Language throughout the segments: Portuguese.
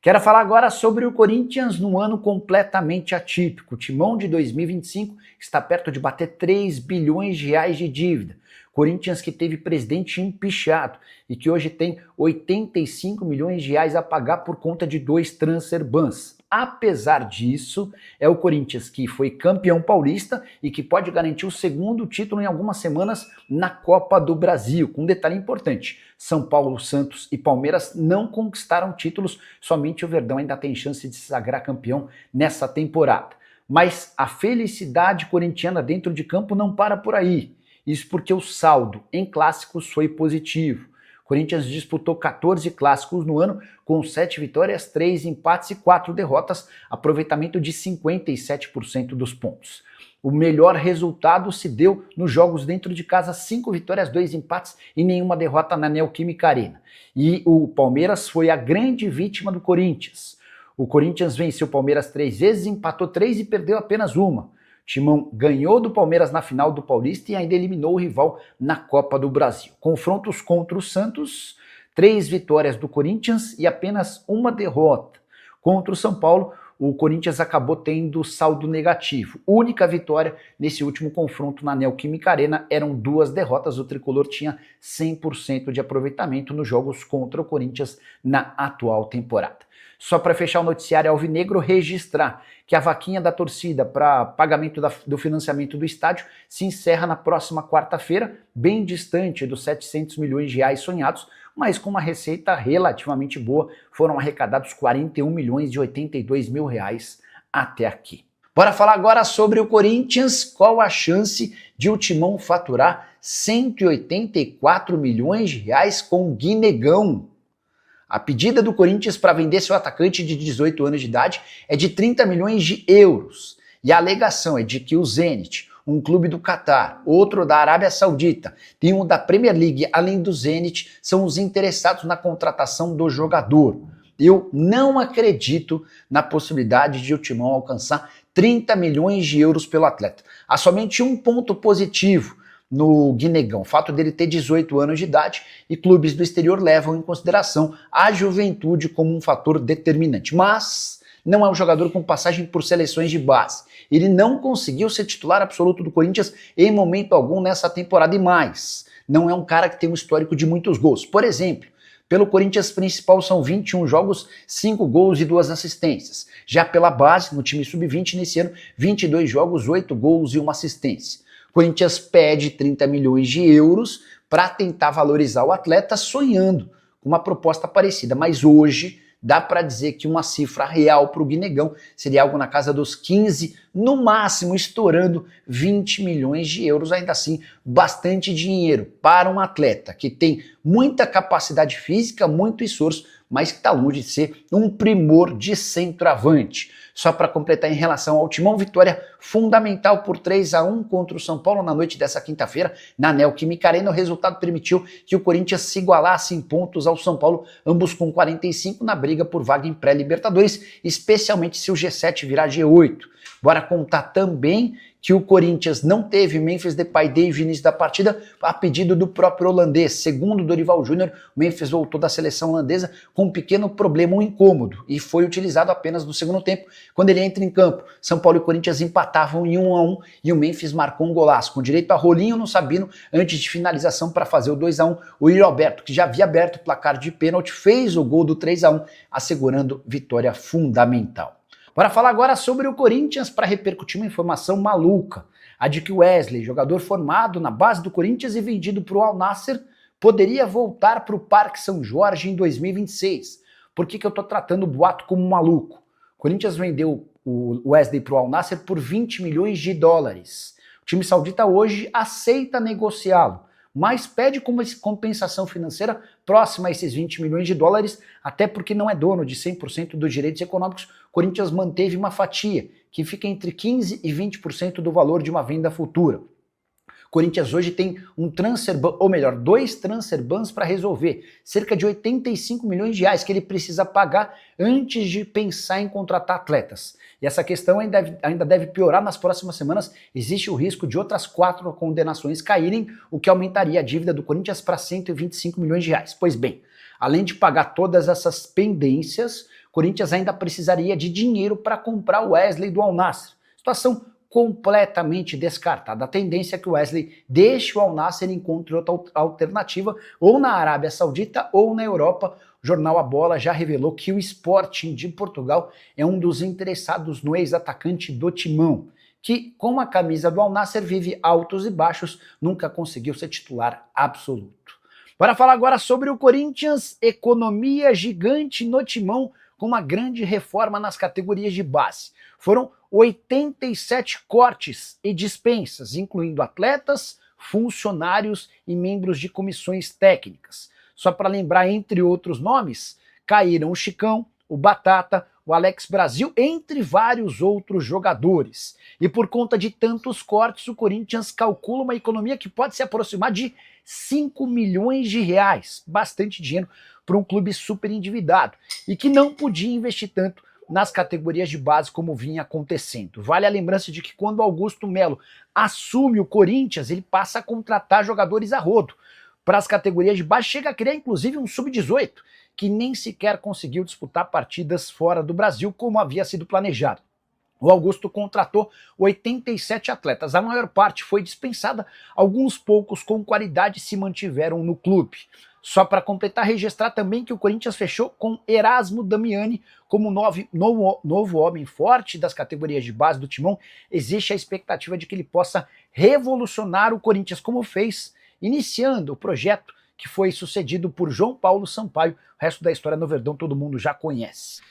Quero falar agora sobre o Corinthians num ano completamente atípico. O Timão de 2025 está perto de bater 3 bilhões de reais de dívida. Corinthians que teve presidente empichado e que hoje tem 85 milhões de reais a pagar por conta de 2 transfer bans. Apesar disso, é o Corinthians que foi campeão paulista e que pode garantir o segundo título em algumas semanas na Copa do Brasil. Com um detalhe importante: São Paulo, Santos e Palmeiras não conquistaram títulos, somente o Verdão ainda tem chance de se sagrar campeão nessa temporada. Mas a felicidade corintiana dentro de campo não para por aí. Isso porque o saldo em clássicos foi positivo. O Corinthians disputou 14 clássicos no ano, com 7 vitórias, 3 empates e 4 derrotas, aproveitamento de 57% dos pontos. O melhor resultado se deu nos jogos dentro de casa: 5 vitórias, 2 empates e nenhuma derrota na Neoquímica Arena. E o Palmeiras foi a grande vítima do Corinthians. O Corinthians venceu o Palmeiras 3 vezes, empatou 3 e perdeu apenas uma. Timão ganhou do Palmeiras na final do Paulista e ainda eliminou o rival na Copa do Brasil. Confrontos contra o Santos: 3 vitórias do Corinthians e apenas uma derrota. Contra o São Paulo, o Corinthians acabou tendo saldo negativo. Única vitória nesse último confronto na Neoquímica Arena, eram 2 derrotas. O tricolor tinha 100% de aproveitamento nos jogos contra o Corinthians na atual temporada. Só para fechar o noticiário alvinegro, registrar que a vaquinha da torcida para pagamento do financiamento do estádio se encerra na próxima quarta-feira, bem distante dos 700 milhões de reais sonhados, mas com uma receita relativamente boa. Foram arrecadados 41 milhões de 82 mil reais até aqui. Bora falar agora sobre o Corinthians. Qual a chance de o Timão faturar 184 milhões de reais com o Guinegão? A pedida do Corinthians para vender seu atacante de 18 anos de idade é de 30 milhões de euros. E a alegação é de que o Zenit, um clube do Catar, outro da Arábia Saudita, tem um da Premier League, além do Zenit, são os interessados na contratação do jogador. Eu não acredito na possibilidade de o Timão alcançar 30 milhões de euros pelo atleta. Há somente um ponto positivo no Guinegão: o fato dele ter 18 anos de idade, e clubes do exterior levam em consideração a juventude como um fator determinante. Mas não é um jogador com passagem por seleções de base. Ele não conseguiu ser titular absoluto do Corinthians em momento algum nessa temporada, e mais, não é um cara que tem um histórico de muitos gols. Por exemplo, pelo Corinthians principal são 21 jogos, 5 gols e 2 assistências. Já pela base, no time sub-20 nesse ano, 22 jogos, 8 gols e 1 assistência. O Corinthians pede 30 milhões de euros para tentar valorizar o atleta, sonhando com uma proposta parecida. Mas hoje dá para dizer que uma cifra real para o Guinegão seria algo na casa dos 15, no máximo estourando 20 milhões de euros. Ainda assim, bastante dinheiro para um atleta que tem muita capacidade física, muito esforço, mas que está longe de ser um primor de centroavante. Só para completar, em relação ao Timão, vitória fundamental por 3-1 contra o São Paulo na noite dessa quinta-feira na Neoquímica Arena. O resultado permitiu que o Corinthians se igualasse em pontos ao São Paulo, ambos com 45, na briga por vaga em pré-Libertadores, especialmente se o G7 virar G8. Bora contar também que o Corinthians não teve Memphis Depay desde o início da partida, a pedido do próprio holandês. Segundo Dorival Júnior, o Memphis voltou da seleção holandesa com um pequeno problema, um incômodo, e foi utilizado apenas no segundo tempo, quando ele entra em campo. São Paulo e Corinthians empatavam em 1-1 e o Memphis marcou um golaço, com direito a rolinho no Sabino antes de finalização para fazer o 2-1. O Yuri Alberto, que já havia aberto o placar de pênalti, fez o gol do 3-1, assegurando vitória fundamental. Bora falar agora sobre o Corinthians para repercutir uma informação maluca: a de que o Wesley, jogador formado na base do Corinthians e vendido para o Al Nassr, poderia voltar para o Parque São Jorge em 2026. Por que eu estou tratando o boato como maluco? O Corinthians vendeu o Wesley para o Al Nassr por 20 milhões de dólares. O time saudita hoje aceita negociá-lo, mas pede como compensação financeira próxima a esses 20 milhões de dólares, até porque não é dono de 100% dos direitos econômicos. O Corinthians manteve uma fatia que fica entre 15% e 20% do valor de uma venda futura. O Corinthians hoje tem um transfer ban, ou melhor, 2 transfer bans para resolver, cerca de 85 milhões de reais que ele precisa pagar antes de pensar em contratar atletas. E essa questão ainda deve piorar nas próximas semanas. Existe o risco de outras 4 condenações caírem, o que aumentaria a dívida do Corinthians para 125 milhões de reais. Pois bem, além de pagar todas essas pendências, Corinthians ainda precisaria de dinheiro para comprar o Wesley do Al Nassr. Situação completamente descartada. A tendência é que o Wesley deixe o Al Nassr e encontre outra alternativa, ou na Arábia Saudita ou na Europa. O jornal A Bola já revelou que o Sporting de Portugal é um dos interessados no ex-atacante do Timão, que com a camisa do Al Nassr vive altos e baixos, nunca conseguiu ser titular absoluto. Para falar agora sobre o Corinthians, economia gigante no Timão, com uma grande reforma nas categorias de base. Foram 87 cortes e dispensas, incluindo atletas, funcionários e membros de comissões técnicas. Só para lembrar, entre outros nomes, caíram o Chicão, o Batata, o Alex Brasil, entre vários outros jogadores. E por conta de tantos cortes, o Corinthians calcula uma economia que pode se aproximar de 5 milhões de reais. Bastante dinheiro para um clube super endividado e que não podia investir tanto nas categorias de base como vinha acontecendo. Vale a lembrança de que quando Augusto Melo assume o Corinthians, ele passa a contratar jogadores a rodo. Para as categorias de base, chega a criar inclusive um sub-18, que nem sequer conseguiu disputar partidas fora do Brasil como havia sido planejado. O Augusto contratou 87 atletas, a maior parte foi dispensada, alguns poucos com qualidade se mantiveram no clube. Só para completar, registrar também que o Corinthians fechou com Erasmo Damiani como novo homem forte das categorias de base do Timão. Existe a expectativa de que ele possa revolucionar o Corinthians, como fez, iniciando o projeto que foi sucedido por João Paulo Sampaio. O resto da história no Verdão todo mundo já conhece.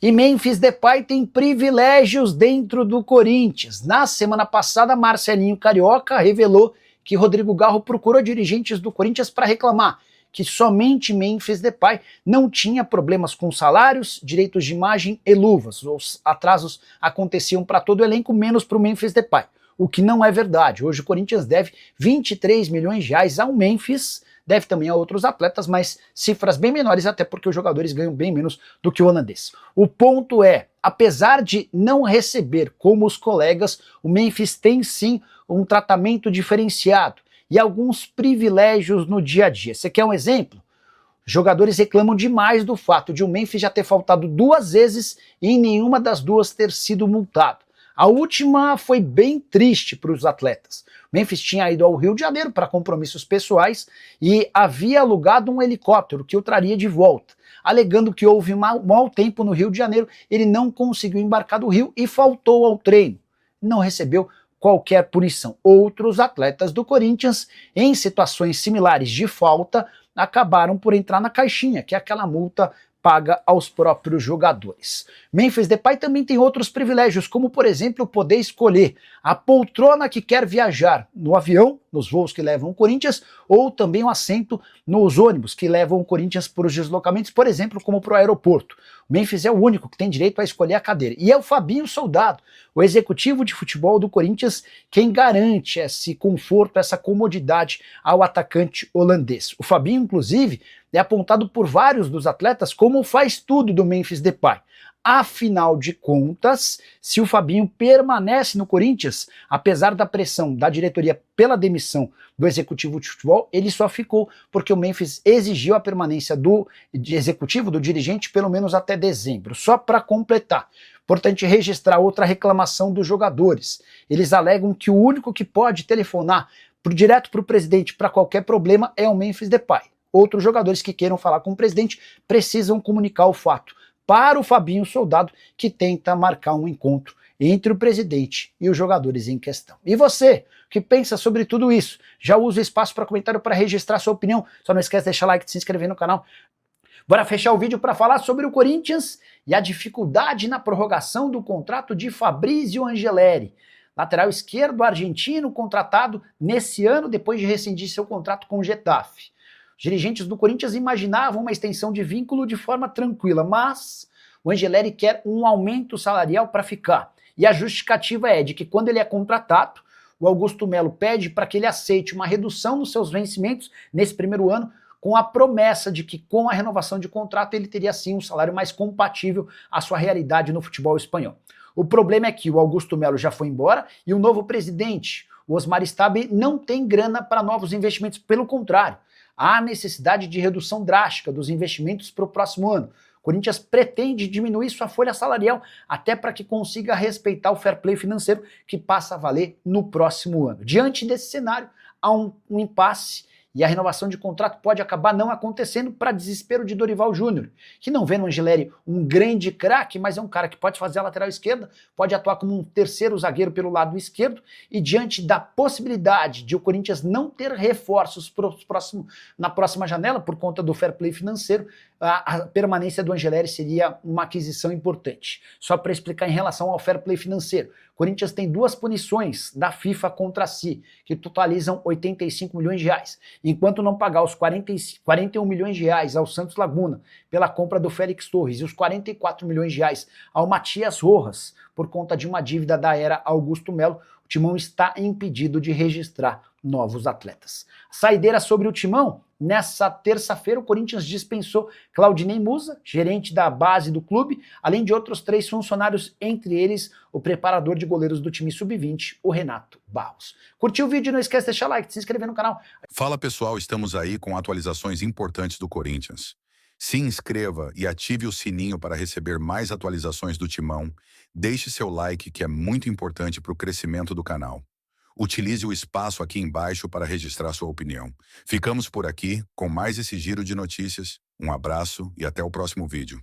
E Memphis Depay tem privilégios dentro do Corinthians. Na semana passada, Marcelinho Carioca revelou que Rodrigo Garro procurou dirigentes do Corinthians para reclamar que somente Memphis Depay não tinha problemas com salários, direitos de imagem e luvas. Os atrasos aconteciam para todo o elenco, menos para o Memphis Depay. O que não é verdade. Hoje o Corinthians deve 23 milhões de reais ao Memphis, deve também a outros atletas, mas cifras bem menores, até porque os jogadores ganham bem menos do que o holandês. O ponto é, apesar de não receber como os colegas, o Memphis tem sim um tratamento diferenciado e alguns privilégios no dia a dia. Você quer um exemplo? Jogadores reclamam demais do fato de o Memphis já ter faltado 2 vezes e em nenhuma das 2 ter sido multado. A última foi bem triste para os atletas. O Memphis tinha ido ao Rio de Janeiro para compromissos pessoais e havia alugado um helicóptero que o traria de volta. Alegando que houve mau tempo no Rio de Janeiro, ele não conseguiu embarcar do Rio e faltou ao treino. Não recebeu qualquer punição. Outros atletas do Corinthians, em situações similares de falta, acabaram por entrar na caixinha, que é aquela multa paga aos próprios jogadores. Memphis Depay também tem outros privilégios, como por exemplo poder escolher a poltrona que quer viajar no avião, nos voos que levam o Corinthians, ou também um assento nos ônibus que levam o Corinthians para os deslocamentos, por exemplo, como para o aeroporto. O Memphis é o único que tem direito a escolher a cadeira. E é o Fabinho Soldado, o executivo de futebol do Corinthians, quem garante esse conforto, essa comodidade ao atacante holandês. O Fabinho, inclusive, é apontado por vários dos atletas como o faz tudo do Memphis Depay. Afinal de contas, se o Fabinho permanece no Corinthians, apesar da pressão da diretoria pela demissão do executivo de futebol, ele só ficou porque o Memphis exigiu a permanência do executivo, do dirigente, pelo menos até dezembro. Só para completar, importante registrar outra reclamação dos jogadores. Eles alegam que o único que pode telefonar direto para o presidente para qualquer problema é o Memphis Depay. Outros jogadores que queiram falar com o presidente precisam comunicar o fato para o Fabinho Soldado, que tenta marcar um encontro entre o presidente e os jogadores em questão. E você, o que pensa sobre tudo isso? Já usa o espaço para comentário para registrar sua opinião. Só não esquece de deixar like e se inscrever no canal. Bora fechar o vídeo para falar sobre o Corinthians e a dificuldade na prorrogação do contrato de Fabrício Angeleri. Lateral esquerdo argentino contratado nesse ano depois de rescindir seu contrato com o Getafe. Os dirigentes do Corinthians imaginavam uma extensão de vínculo de forma tranquila, mas o Angeleri quer um aumento salarial para ficar. E a justificativa é de que quando ele é contratado, o Augusto Melo pede para que ele aceite uma redução nos seus vencimentos nesse primeiro ano, com a promessa de que com a renovação de contrato ele teria sim um salário mais compatível à sua realidade no futebol espanhol. O problema é que o Augusto Melo já foi embora e o novo presidente, o Osmar Stabile, não tem grana para novos investimentos, pelo contrário. Há necessidade de redução drástica dos investimentos para o próximo ano, Corinthians pretende diminuir sua folha salarial até para que consiga respeitar o fair play financeiro que passa a valer no próximo ano. Diante desse cenário, há um impasse e a renovação de contrato pode acabar não acontecendo para desespero de Dorival Júnior, que não vê no Angeleri um grande craque, mas é um cara que pode fazer a lateral esquerda, pode atuar como um terceiro zagueiro pelo lado esquerdo, e diante da possibilidade de o Corinthians não ter reforços na próxima janela por conta do fair play financeiro, a permanência do Angeleri seria uma aquisição importante. Só para explicar em relação ao fair play financeiro, o Corinthians tem duas punições da FIFA contra si, que totalizam 85 milhões de reais. Enquanto não pagar os 41 milhões de reais ao Santos Laguna pela compra do Félix Torres e os 44 milhões de reais ao Matias Rojas por conta de uma dívida da era Augusto Melo, o Timão está impedido de registrar novos atletas. Saideira sobre o Timão: nessa terça-feira o Corinthians dispensou Claudinei Musa, gerente da base do clube, além de outros 3 funcionários, entre eles o preparador de goleiros do time sub-20, o Renato Barros. Curtiu o vídeo? Não esquece de deixar like, de se inscrever no canal. Fala pessoal, estamos aí com atualizações importantes do Corinthians. Se inscreva e ative o sininho para receber mais atualizações do Timão. Deixe seu like, que é muito importante para o crescimento do canal. Utilize o espaço aqui embaixo para registrar sua opinião. Ficamos por aqui com mais esse giro de notícias. Um abraço e até o próximo vídeo.